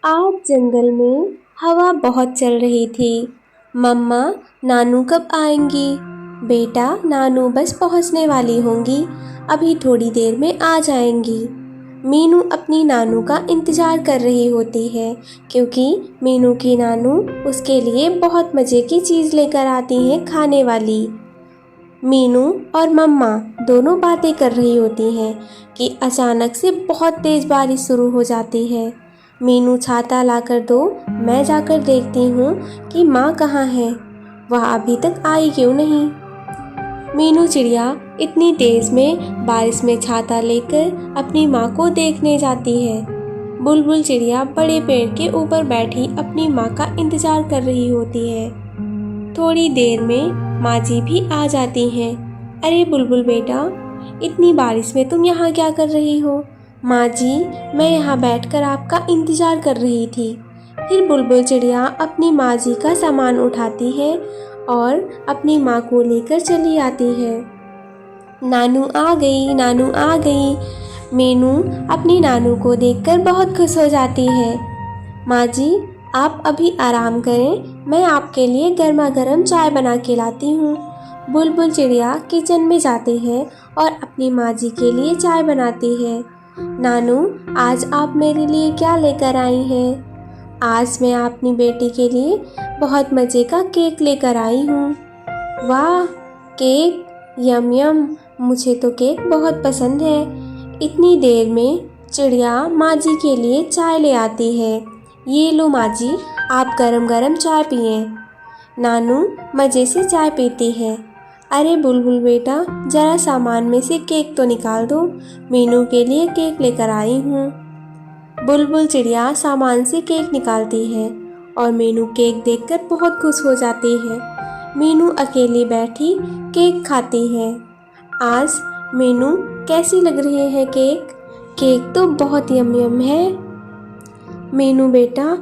आज जंगल में हवा बहुत चल रही थी। मम्मा, नानू कब आएंगी? बेटा, नानू बस पहुंचने वाली होंगी, अभी थोड़ी देर में आ जाएंगी। मीनू अपनी नानू का इंतज़ार कर रही होती है क्योंकि मीनू की नानू उसके लिए बहुत मज़े की चीज़ लेकर आती हैं खाने वाली। मीनू और मम्मा दोनों बातें कर रही होती हैं कि अचानक से बहुत तेज़ बारिश शुरू हो जाती है। मीनू, छाता लाकर दो, मैं जाकर देखती हूँ कि माँ कहाँ है, वह अभी तक आई क्यों नहीं। मीनू चिड़िया इतनी तेज़ में बारिश में छाता लेकर अपनी माँ को देखने जाती है। बुलबुल चिड़िया बड़े पेड़ के ऊपर बैठी अपनी माँ का इंतज़ार कर रही होती है। थोड़ी देर में माँ जी भी आ जाती हैं। अरे बुलबुल बेटा, इतनी बारिश में तुम यहाँ क्या कर रही हो? माँ जी, मैं यहाँ बैठकर आपका इंतज़ार कर रही थी। फिर बुलबुल चिड़िया अपनी माँ जी का सामान उठाती है और अपनी माँ को लेकर चली आती है। नानू आ गई, नानू आ गई। मीनू अपनी नानू को देखकर बहुत खुश हो जाती है। माँ जी, आप अभी आराम करें, मैं आपके लिए गर्मा गर्म चाय बना के लाती हूँ। बुलबुल चिड़िया किचन में जाती है और अपनी माँ जी के लिए चाय बनाती है। नानू, आज आप मेरे लिए क्या लेकर आई हैं? आज मैं अपनी बेटी के लिए बहुत मज़े का केक लेकर आई हूँ। वाह, केक! यम यम, मुझे तो केक बहुत पसंद है। इतनी देर में चिड़िया माँ जी के लिए चाय ले आती है। ये लो माँ जी, आप गरम गरम चाय पिए। नानू मज़े से चाय पीती है। अरे बुलबुल बेटा, ज़रा सामान में से केक तो निकाल दो, मीनू के लिए केक लेकर आई हूँ। बुलबुल चिड़िया सामान से केक निकालती है और मीनू केक देखकर बहुत खुश हो जाती है। मीनू अकेली बैठी केक खाती है। आज मीनू, कैसी लग रही है केक? केक तो बहुत यम यम है। मीनू बेटा,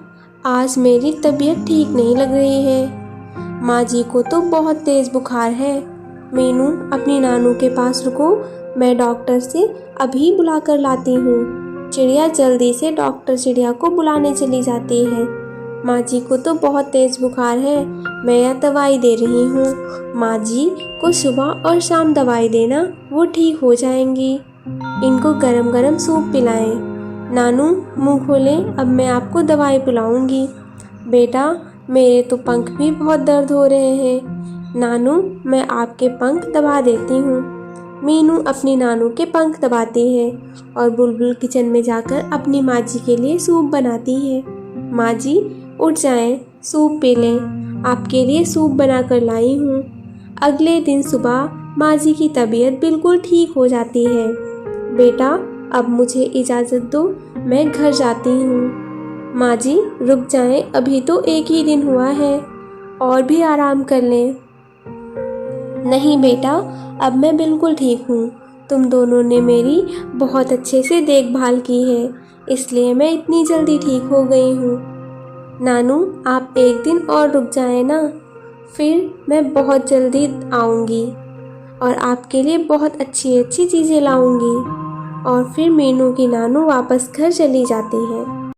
आज मेरी तबीयत ठीक नहीं लग रही है। माँ जी को तो बहुत तेज़ बुखार है। मीनू, अपनी नानू के पास रुको, मैं डॉक्टर से अभी बुला कर लाती हूँ। चिड़िया जल्दी से डॉक्टर चिड़िया को बुलाने चली जाती है। माँ जी को तो बहुत तेज़ बुखार है, मैं यह दवाई दे रही हूँ। माँ जी को सुबह और शाम दवाई देना, वो ठीक हो जाएंगी। इनको गरम गरम सूप पिलाएं। नानू, मुंह खोलें, अब मैं आपको दवाई पिलाऊंगी। बेटा, मेरे तो पंख भी बहुत दर्द हो रहे हैं। नानू, मैं आपके पंख दबा देती हूँ। मीनू अपनी नानू के पंख दबाती है और बुलबुल किचन में जाकर अपनी माँ जी के लिए सूप बनाती है। माँ जी, उठ जाएं, सूप पी लें, आपके लिए सूप बना कर लाई हूँ। अगले दिन सुबह माँ जी की तबीयत बिल्कुल ठीक हो जाती है। बेटा, अब मुझे इजाज़त दो, मैं घर जाती हूँ। माँ जी, रुक जाएं, अभी तो एक ही दिन हुआ है, और भी आराम कर लें। नहीं बेटा, अब मैं बिल्कुल ठीक हूँ। तुम दोनों ने मेरी बहुत अच्छे से देखभाल की है, इसलिए मैं इतनी जल्दी ठीक हो गई हूँ। नानू, आप एक दिन और रुक जाएं ना, फिर मैं बहुत जल्दी आऊँगी और आपके लिए बहुत अच्छी अच्छी चीज़ें लाऊँगी। और फिर मीनू की नानू वापस घर चली जाती है।